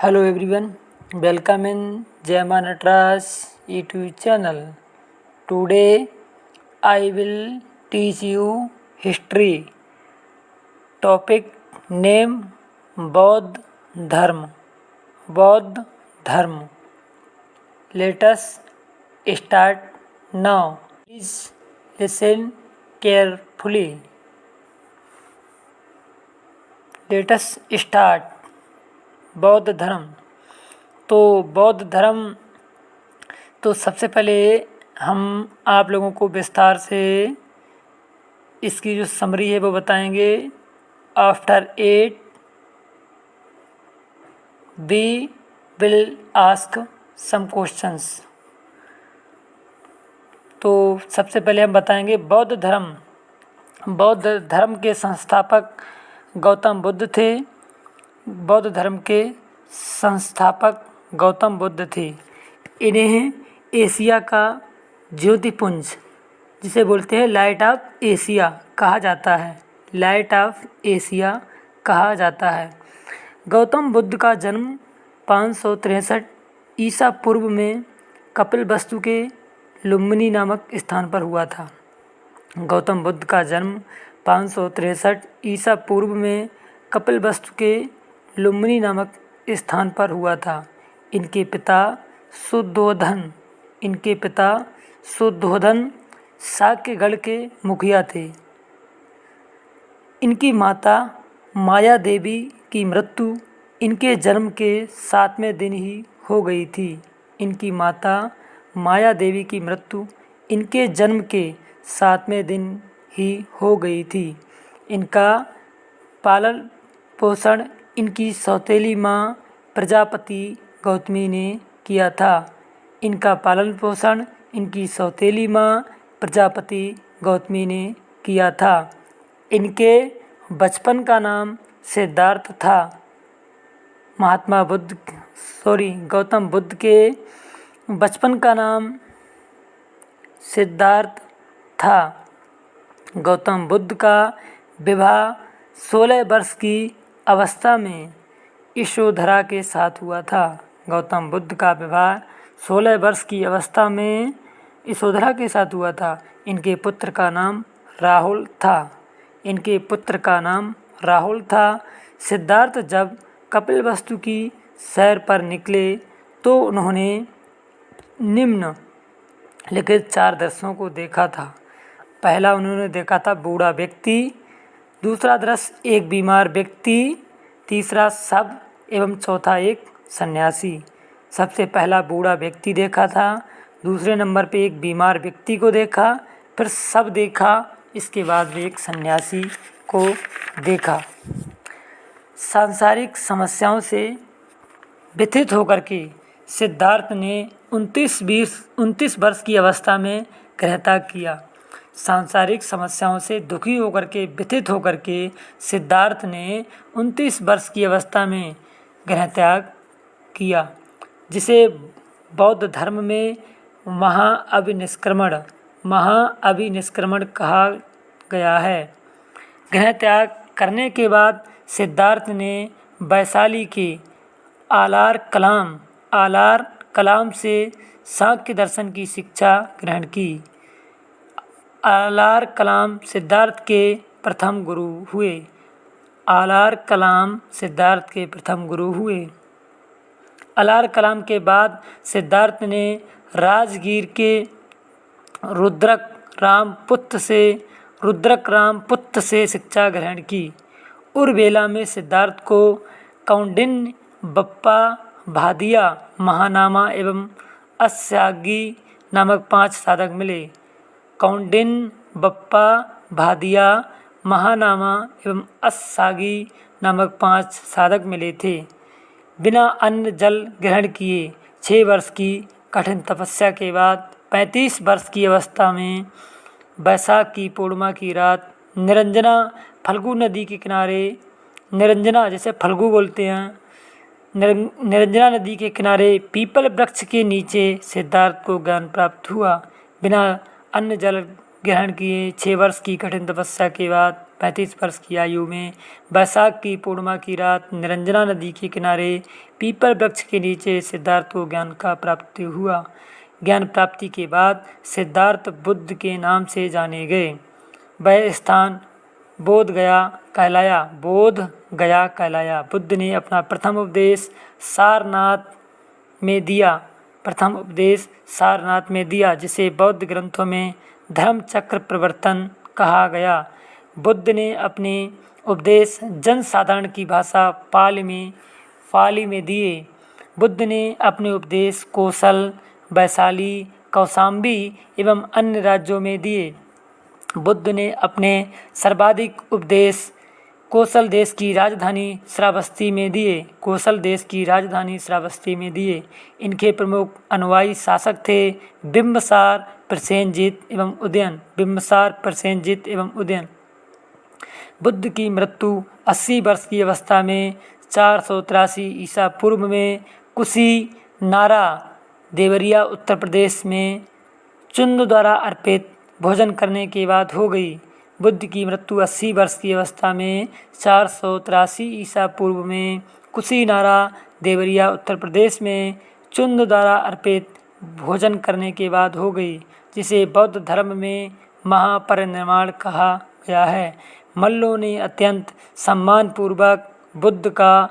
Hello everyone, welcome in Jema Natras YouTube channel. Today I will teach you history. Topic name Bauddha Dharma. Bauddha Dharma. Let us start now. Please listen carefully. Let us start. बौद्ध धर्म। तो बौद्ध धर्म तो सबसे पहले हम आप लोगों को विस्तार से इसकी जो समरी है वो बताएंगे। After it we will ask some questions. तो सबसे पहले हम बताएंगे बौद्ध धर्म। बौद्ध धर्म के संस्थापक गौतम बुद्ध थे। बौद्ध धर्म के संस्थापक गौतम बुद्ध थे। इन्हें एशिया का ज्योतिपुंज जिसे बोलते हैं लाइट ऑफ एशिया कहा जाता है। लाइट ऑफ एशिया कहा जाता है। गौतम बुद्ध का जन्म 563 ईसा पूर्व में कपिलवस्तु के लुम्बिनी नामक स्थान पर हुआ था। गौतम बुद्ध का जन्म 563 ईसा पूर्व में कपिलवस्तु के लुम्बिनी नामक स्थान पर हुआ था। इनके पिता शुद्धोधन शाक्यगढ़ के मुखिया थे। इनकी माता माया देवी की मृत्यु इनके जन्म के 7वें दिन ही हो गई थी। इनकी माता माया देवी की मृत्यु इनके जन्म के 7वें दिन ही हो गई थी। इनका पालन पोषण इनकी सौतेली माँ प्रजापति गौतमी ने किया था। इनका पालन पोषण इनकी सौतेली माँ प्रजापति गौतमी ने किया था। इनके बचपन का नाम सिद्धार्थ था। गौतम बुद्ध के बचपन का नाम सिद्धार्थ था। गौतम बुद्ध का विवाह 16 वर्ष की अवस्था में यशोधरा के साथ हुआ था। गौतम बुद्ध का विवाह 16 वर्ष की अवस्था में यशोधरा के साथ हुआ था। इनके पुत्र का नाम राहुल था। सिद्धार्थ जब कपिलवस्तु की सैर पर निकले तो उन्होंने निम्नलिखित 4 दृश्यों को देखा था। पहला उन्होंने देखा था बूढ़ा व्यक्ति, दूसरा दृश्य एक बीमार व्यक्ति, तीसरा शव एवं चौथा एक सन्यासी। सबसे पहला बूढ़ा व्यक्ति देखा था, दूसरे नंबर पे एक बीमार व्यक्ति को देखा, फिर शव देखा, इसके बाद एक सन्यासी को देखा। सांसारिक समस्याओं से व्यथित होकर के सिद्धार्थ ने 29 वर्ष की अवस्था में गृहत्याग किया। सांसारिक समस्याओं से दुखी होकर के व्यथित होकर के सिद्धार्थ ने 29 वर्ष की अवस्था में गृहत्याग किया, जिसे बौद्ध धर्म में महाअभिनिष्क्रमण कहा गया है। गृहत्याग करने के बाद सिद्धार्थ ने वैशाली के आलार कलाम से सांख्य दर्शन की शिक्षा ग्रहण की। आलार कलाम सिद्धार्थ के प्रथम गुरु हुए। आलार कलाम के बाद सिद्धार्थ ने राजगीर के रुद्रक राम पुत्र से शिक्षा ग्रहण की। उर्वेला में सिद्धार्थ को कौंडिन्य, बप्पा, भादिया, महानामा एवं अस्यागी नामक 5 साधक मिले। कौंडिन्य, बप्पा, भादिया, महानामा एवं अस्सागी नामक 5 साधक मिले थे। बिना अन्न जल ग्रहण किए 6 वर्ष की कठिन तपस्या के बाद 35 वर्ष की अवस्था में बैसाख की पूर्णिमा की रात निरंजना फल्गु नदी के किनारे, निरंजना जैसे फल्गु बोलते हैं, निरंजना नदी के किनारे पीपल वृक्ष के नीचे सिद्धार्थ को ज्ञान प्राप्त हुआ। बिना अन्न जल ग्रहण किए 6 वर्ष की कठिन तपस्या के बाद 35 वर्ष की आयु में वैशाख की पूर्णिमा की रात निरंजना नदी के किनारे पीपल वृक्ष के नीचे सिद्धार्थ को ज्ञान का प्राप्ति हुआ। ज्ञान प्राप्ति के बाद सिद्धार्थ बुद्ध के नाम से जाने गए। वह स्थान बोध गया कहलाया। बुद्ध ने अपना प्रथम उपदेश सारनाथ में दिया, जिसे बौद्ध ग्रंथों में धर्म चक्र प्रवर्तन कहा गया। बुद्ध ने अपने उपदेश जन साधारण की भाषा पाली में दिए। बुद्ध ने अपने उपदेश कोसल, वैशाली, कौशाम्बी एवं अन्य राज्यों में दिए। बुद्ध ने अपने सर्वाधिक उपदेश कोसल देश की राजधानी श्रावस्ती में दिए। इनके प्रमुख अनुयायी शासक थे बिम्बसार, प्रसेनजित एवं उदयन। बुद्ध की मृत्यु 80 वर्ष की अवस्था में 483 ईसा पूर्व में कुशीनारा, देवरिया, उत्तर प्रदेश में चुंद द्वारा अर्पित भोजन करने के बाद हो गई। बुद्ध की मृत्यु 80 वर्ष की अवस्था में 483 ईसा पूर्व में कुशीनारा, देवरिया, उत्तर प्रदेश में चुंद द्वारा अर्पित भोजन करने के बाद हो गई, जिसे बौद्ध धर्म में महापरिनिर्वाण कहा गया है। मल्लों ने अत्यंत सम्मानपूर्वक बुद्ध का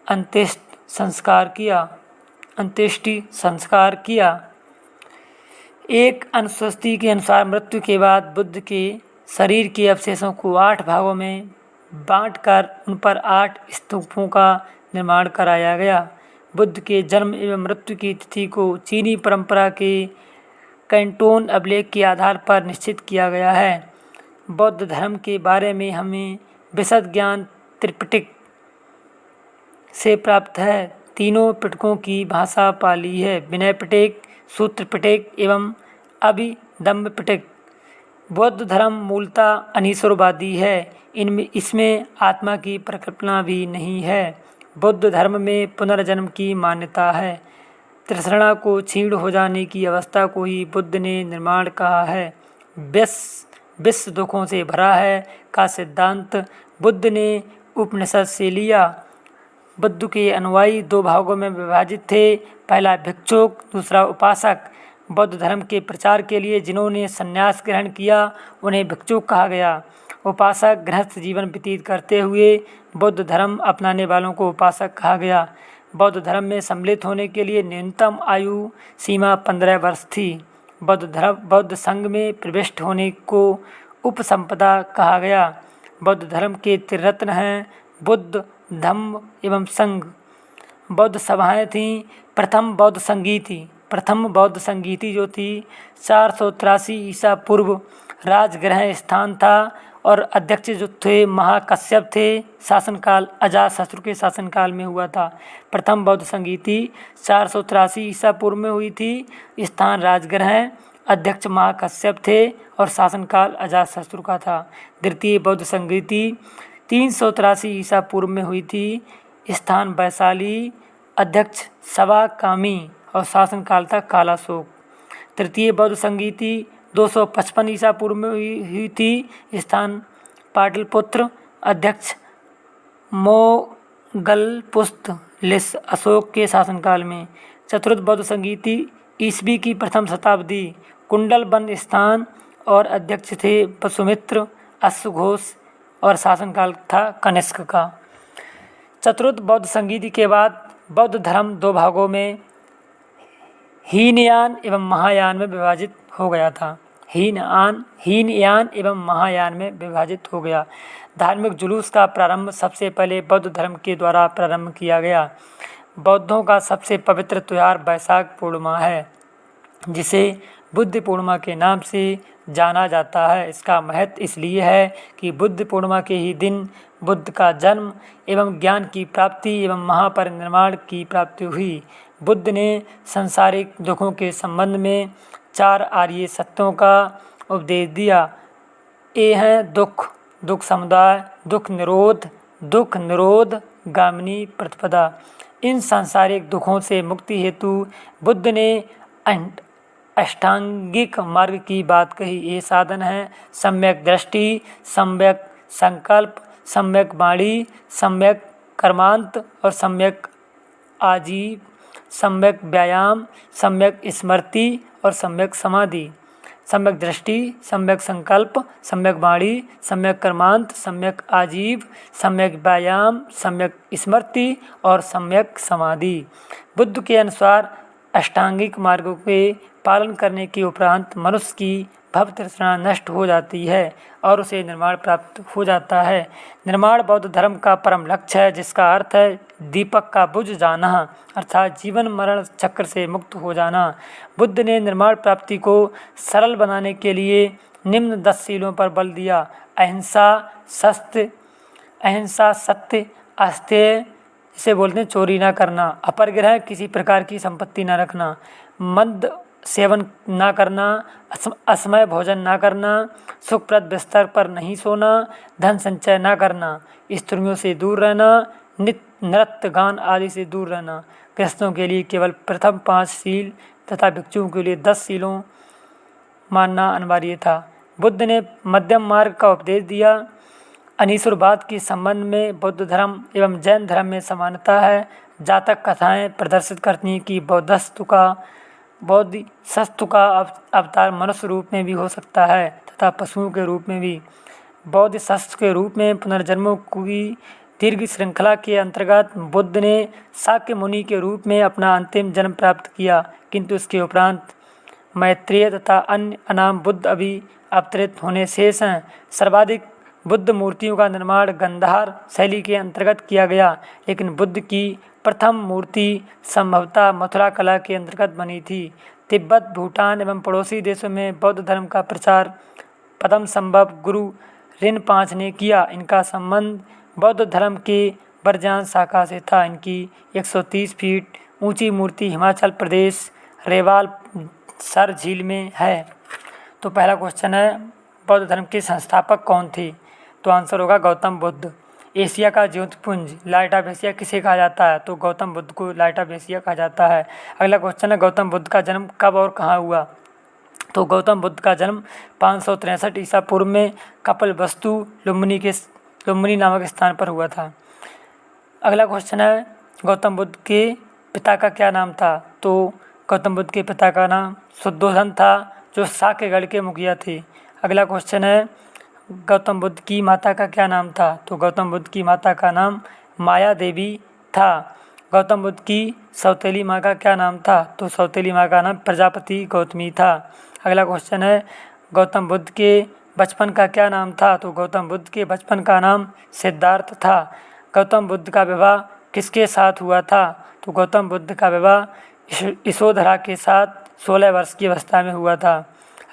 अंत्येष्टि संस्कार किया। एक अनुसूची के अनुसार मृत्यु के बाद बुद्ध के शरीर के अवशेषों को 8 भागों में बांटकर उन पर 8 स्तूपों का निर्माण कराया गया। बुद्ध के जन्म एवं मृत्यु की तिथि को चीनी परंपरा के कैंटोन अभिलेख के आधार पर निश्चित किया गया है। बौद्ध धर्म के बारे में हमें विशद ज्ञान त्रिपिटक से प्राप्त है। तीनों पिटकों की भाषा पाली है: विनय पिटक, सूत्र पिटक एवं अभिधम्म पिटक। बौद्ध धर्म मूलतः अनीश्वरवादी है। इसमें आत्मा की परिकल्पना भी नहीं है। बौद्ध धर्म में पुनर्जन्म की मान्यता है। तृष्णा को क्षीण हो जाने की अवस्था को ही बुद्ध ने निर्माण कहा है। विश्व दुखों से भरा है का सिद्धांत बुद्ध ने उपनिषद से लिया। बुद्ध के अनुयायी 2 भागों में विभाजित थे, पहला भिक्षुक, दूसरा उपासक। बौद्ध धर्म के प्रचार के लिए जिन्होंने संन्यास ग्रहण किया उन्हें भिक्षुक कहा गया। उपासक गृहस्थ जीवन व्यतीत करते हुए बौद्ध धर्म अपनाने वालों को उपासक कहा गया। बौद्ध धर्म में सम्मिलित होने के लिए न्यूनतम आयु सीमा 15 वर्ष थी। बौद्ध संघ में प्रविष्ट होने को उपसंपदा कहा गया। बौद्ध धर्म के त्रिरत्न हैं बुद्ध, धम्म एवं संघ। बौद्ध सभाएं थीं। प्रथम बौद्ध संगीति जो थी 483 ईसा पूर्व राजगृह स्थान था और अध्यक्ष जो थे महाकश्यप थे। शासनकाल अजातशत्रु के शासनकाल में हुआ था। प्रथम बौद्ध संगीति 483 ईसा पूर्व में हुई थी। स्थान राजगृह, अध्यक्ष महाकश्यप थे और शासनकाल अजातशत्रु का था। द्वितीय बौद्ध संगीति 383 ईसा पूर्व में हुई थी। स्थान वैशाली, अध्यक्ष सवा कामी और शासनकाल था कालाशोक। तृतीय बौद्ध संगीति 255 ईसा पूर्व में हुई थी। स्थान पाटलिपुत्र, अध्यक्ष मोगलपुस्त लिस अशोक के शासनकाल में। चतुर्थ बौद्ध संगीति ईस्वी की प्रथम शताब्दी, कुंडल वन स्थान और अध्यक्ष थे वसुमित्र अश्वघोष और शासनकाल था कनिष्क का। चतुर्थ बौद्ध संगीति के बाद बौद्ध धर्म 2 भागों में हीनयान एवं महायान में विभाजित हो गया था। हीनयान एवं महायान में विभाजित हो गया। धार्मिक जुलूस का प्रारंभ सबसे पहले बौद्ध धर्म के द्वारा प्रारंभ किया गया। बौद्धों का सबसे पवित्र त्योहार वैशाख पूर्णिमा है, जिसे बुद्ध पूर्णिमा के नाम से जाना जाता है। इसका महत्व इसलिए है कि बुद्ध पूर्णिमा के ही दिन बुद्ध का जन्म एवं ज्ञान की प्राप्ति एवं महापरिनिर्वाण की प्राप्ति हुई। बुद्ध ने सांसारिक दुखों के संबंध में 4 आर्य सत्यों का उपदेश दिया। ये हैं दुख समुदाय, दुख निरोध, गामिनी प्रतिपदा। इन सांसारिक दुखों से मुक्ति हेतु बुद्ध ने अष्टांगिक मार्ग की बात कही। ये साधन है सम्यक दृष्टि, सम्यक संकल्प, सम्यक वाणी, सम्यक कर्मांत और सम्यक आजीव, सम्यक व्यायाम, सम्यक स्मृति और सम्यक समाधि। सम्यक दृष्टि, सम्यक संकल्प, सम्यक वाणी, सम्यक कर्मांत, सम्यक आजीव, सम्यक व्यायाम, सम्यक स्मृति और सम्यक समाधि। बुद्ध के अनुसार अष्टांगिक मार्गों के पालन करने के उपरांत मनुष्य की भव तृष्णा नष्ट हो जाती है और उसे निर्वाण प्राप्त हो जाता है। निर्वाण बौद्ध धर्म का परम लक्ष्य है, जिसका अर्थ है दीपक का बुझ जाना, अर्थात जीवन मरण चक्र से मुक्त हो जाना। बुद्ध ने निर्वाण प्राप्ति को सरल बनाने के लिए निम्न 10 शीलों पर बल दिया: अहिंसा, सत्य, अस्तेय, इसे बोलते हैं चोरी ना करना, अपरिग्रह, किसी प्रकार की संपत्ति ना रखना, मद सेवन ना करना, असमय भोजन ना करना, सुखप्रद बिस्तर पर नहीं सोना, धन संचय ना करना, स्त्रियों से दूर रहना, नृत्य गान आदि से दूर रहना। गृहस्थों के लिए केवल प्रथम 5 शील तथा भिक्षुओं के लिए 10 शीलों मानना अनिवार्य था। बुद्ध ने मध्यम मार्ग का उपदेश दिया। अनीश्वरवाद के संबंध में बौद्ध धर्म एवं जैन धर्म में समानता है। जातक कथाएं प्रदर्शित करती हैं कि बोधिसत्व का अवतार मनुष्य रूप में भी हो सकता है तथा पशुओं के रूप में भी। बोधिसत्व के रूप में पुनर्जन्मों की दीर्घ श्रृंखला के अंतर्गत बुद्ध ने शाक्य मुनि के रूप में अपना अंतिम जन्म प्राप्त किया, किंतु इसके उपरांत मैत्रेय तथा अन्य अनाम बुद्ध अभी अवतरित होने शेष हैं। सर्वाधिक बुद्ध मूर्तियों का निर्माण गंधार शैली के अंतर्गत किया गया, लेकिन बुद्ध की प्रथम मूर्ति संभवतः मथुरा कला के अंतर्गत बनी थी। तिब्बत, भूटान एवं पड़ोसी देशों में बौद्ध धर्म का प्रचार प्रथम संभव गुरु रिनपांच ने किया। इनका संबंध बौद्ध धर्म के बर्जान शाखा से था। इनकी 130 फीट ऊंची मूर्ति हिमाचल प्रदेश रेवाल सर झील में है। तो पहला क्वेश्चन है, बौद्ध धर्म के संस्थापक कौन थे? तो आंसर होगा गौतम बुद्ध। एशिया का ज्योतिपुंज लाइट ऑफ एशिया किसे कहा जाता है? तो गौतम बुद्ध को लाइट ऑफ एशिया कहा जाता है। अगला क्वेश्चन है, गौतम बुद्ध का जन्म कब और कहाँ हुआ? तो गौतम बुद्ध का जन्म 563 ईसा पूर्व में कपिलवस्तु लुम्बिनी नामक स्थान पर हुआ था। अगला क्वेश्चन है, गौतम बुद्ध के पिता का क्या नाम था? तो गौतम बुद्ध के पिता का नाम शुद्धोधन था, जो शाक्यगढ़ के मुखिया थे। अगला क्वेश्चन है, गौतम बुद्ध की माता का क्या नाम था? तो गौतम बुद्ध की माता का नाम माया देवी था। गौतम बुद्ध की सौतेली माँ का क्या नाम था? तो सौतेली माँ का नाम प्रजापति गौतमी था। अगला क्वेश्चन है, गौतम बुद्ध के बचपन का क्या नाम था? तो गौतम बुद्ध के बचपन का नाम सिद्धार्थ था। गौतम बुद्ध का विवाह किसके साथ हुआ था? तो गौतम बुद्ध का विवाह यशोधरा के साथ 16 वर्ष की अवस्था में हुआ था।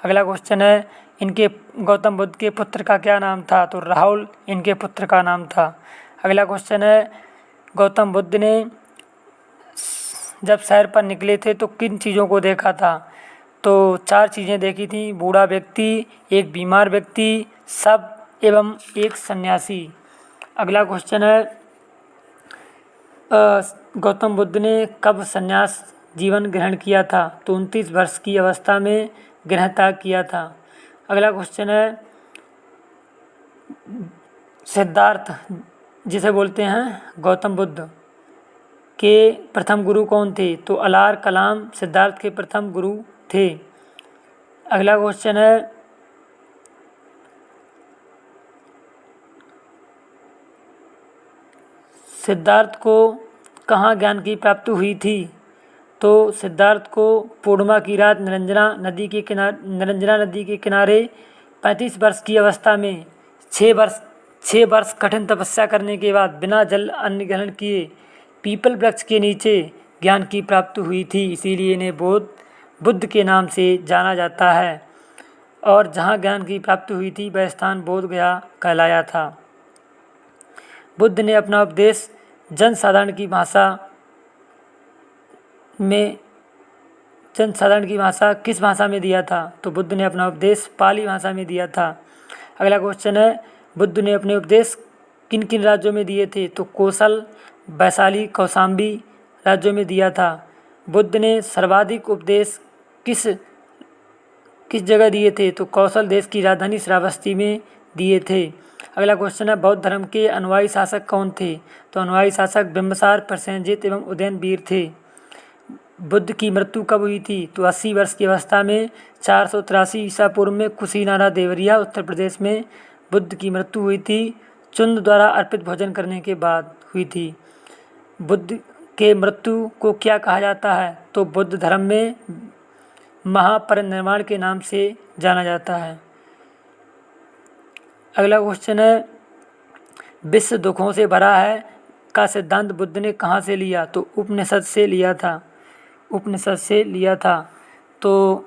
अगला क्वेश्चन है, इनके गौतम बुद्ध के पुत्र का क्या नाम था? तो राहुल इनके पुत्र का नाम था। अगला क्वेश्चन है, गौतम बुद्ध ने जब सैर पर निकले थे तो किन चीज़ों को देखा था? तो 4 चीज़ें देखी थी: बूढ़ा व्यक्ति, एक बीमार व्यक्ति, सब एवं एक सन्यासी। अगला क्वेश्चन है, गौतम बुद्ध ने कब संन्यास जीवन ग्रहण किया था? तो 29 वर्ष की अवस्था में ग्रह त्याग किया था। अगला क्वेश्चन है, सिद्धार्थ जिसे बोलते हैं गौतम बुद्ध के प्रथम गुरु कौन थे? तो अलार कलाम सिद्धार्थ के प्रथम गुरु थे। अगला क्वेश्चन है, सिद्धार्थ को कहाँ ज्ञान की प्राप्ति हुई थी? तो सिद्धार्थ को पूर्णिमा की रात निरंजना नदी के किनारे 35 वर्ष की अवस्था में 6 वर्ष कठिन तपस्या करने के बाद बिना जल अन्न ग्रहण किए पीपल वृक्ष के नीचे ज्ञान की प्राप्ति हुई थी। इसीलिए इन्हें बुद्ध के नाम से जाना जाता है और जहाँ ज्ञान की प्राप्ति हुई थी वह स्थान बोध गया कहलाया था। बुद्ध ने अपना उपदेश जनसाधारण की भाषा किस भाषा में दिया था? तो बुद्ध ने अपना उपदेश पाली भाषा में दिया था। अगला क्वेश्चन है, बुद्ध ने अपने उपदेश किन किन राज्यों में दिए थे? तो कौशल, वैशाली, कौशाम्बी राज्यों में दिया था। बुद्ध ने सर्वाधिक उपदेश किस जगह दिए थे? तो कौशल देश की राजधानी श्रावस्ती में दिए थे। अगला क्वेश्चन है बौद्ध धर्म के अनुयायी शासक कौन थे? तो अनुयायी शासक बिंबिसार, प्रसेनजित एवं उदयनवीर थे। बुद्ध की मृत्यु कब हुई थी? तो 80 वर्ष की अवस्था में 483 ईसा पूर्व में कुशीनारा देवरिया उत्तर प्रदेश में बुद्ध की मृत्यु हुई थी। चुंद द्वारा अर्पित भोजन करने के बाद हुई थी। बुद्ध के मृत्यु को क्या कहा जाता है? तो बुद्ध धर्म में महापरिनिर्वाण के नाम से जाना जाता है। अगला क्वेश्चन है विश्व दुखों से भरा है का सिद्धांत बुद्ध ने कहाँ से लिया? तो उपनिषद से लिया था। उपनिषद से लिया था। तो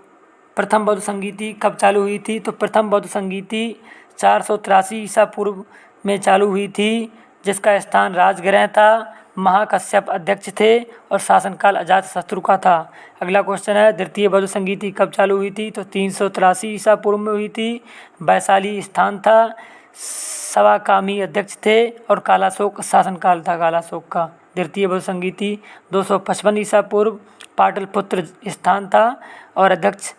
प्रथम बौद्ध संगीति कब चालू हुई थी? तो प्रथम बौद्ध संगीति 483 ईसा पूर्व में चालू हुई थी, जिसका स्थान राजगृह था। महाकश्यप अध्यक्ष थे और शासनकाल अजातशत्रु का था। अगला क्वेश्चन है द्वितीय बौद्ध संगीति कब चालू हुई थी? तो 383 ईसा पूर्व में हुई थी। वैशाली स्थान था। सवाकामी अध्यक्ष थे और कालाशोक शासनकाल था कालाशोक का। द्वितीय बौद्ध संगीति 255 ईसा पूर्व पाटलिपुत्र स्थान था और अध्यक्ष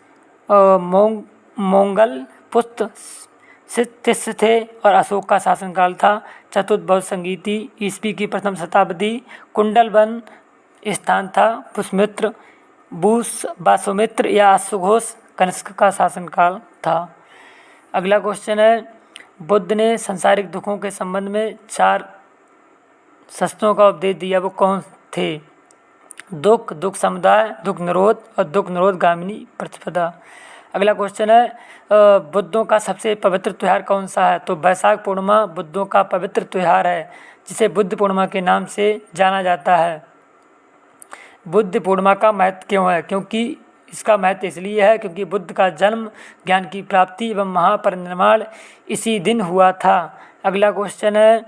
मोंगल पुत्र शिष्य थे और अशोक का शासनकाल था। चतुर्थ बौद्ध संगीति ईस्वी की प्रथम शताब्दी कुंडलवन स्थान था। पुष्यमित्र वासुमित्र या अश्वघोष कनिष्क का शासनकाल था। अगला क्वेश्चन है बुद्ध ने संसारिक दुखों के संबंध में 4 शस्त्रों का उपदेश दिया, वो कौन थे? दुख, दुख समुदाय, दुख निरोध और दुख निरोध गामिनी प्रतिपदा। अगला क्वेश्चन है बुद्धों का सबसे पवित्र त्यौहार कौन सा है? तो वैशाख पूर्णिमा बुद्धों का पवित्र त्यौहार है, जिसे बुद्ध पूर्णिमा के नाम से जाना जाता है। बुद्ध पूर्णिमा का महत्व क्यों है? क्योंकि इसका महत्व इसलिए है क्योंकि बुद्ध का जन्म, ज्ञान की प्राप्ति एवं महापरिनिर्वाण इसी दिन हुआ था। अगला क्वेश्चन है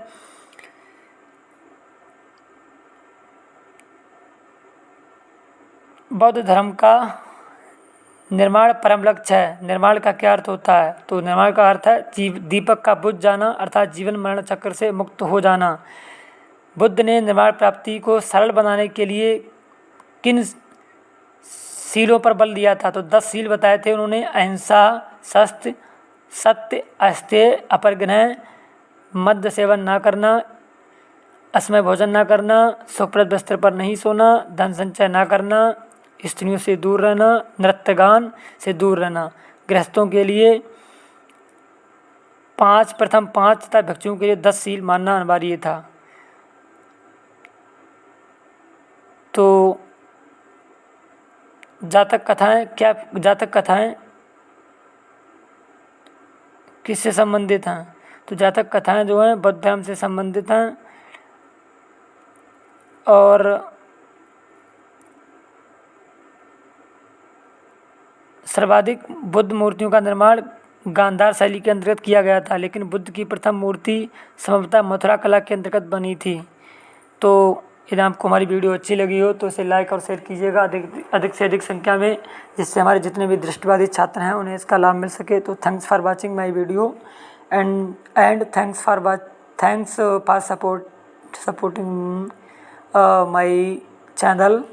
बौद्ध धर्म का निर्माण परम लक्ष्य है। निर्माण का क्या अर्थ होता है? तो निर्माण का अर्थ है दीपक का बुझ जाना, अर्थात जीवन मरण चक्र से मुक्त हो जाना। बुद्ध ने निर्माण प्राप्ति को सरल बनाने के लिए किन सीलों पर बल दिया था? तो 10 सील बताए थे उन्होंने। अहिंसा, शस्त्र, सत्य, अस्तेय, अपरिग्रह, मद्य सेवन ना करना, असमय भोजन ना करना, सुखप्रद बिस्तर पर नहीं सोना, धन संचय ना करना, स्त्रियों से दूर रहना, नृत्य गान से दूर रहना। गृहस्थों के लिए 5, प्रथम 5 तथा भिक्षुओं के लिए 10 सील मानना अनिवार्य था। तो जातक कथाएं किससे संबंधित हैं? तो जातक कथाएं जो हैं बौद्ध धर्म से संबंधित हैं और सर्वाधिक बुद्ध मूर्तियों का निर्माण गांधार शैली के अंतर्गत किया गया था, लेकिन बुद्ध की प्रथम मूर्ति संभवतः मथुरा कला के अंतर्गत बनी थी। तो यदि आपको हमारी वीडियो अच्छी लगी हो तो इसे लाइक और शेयर कीजिएगा अधिक से अधिक संख्या में, जिससे हमारे जितने भी दृष्टिबाधित छात्र हैं उन्हें इसका लाभ मिल सके। तो thanks for watching my video and thanks for supporting my channel.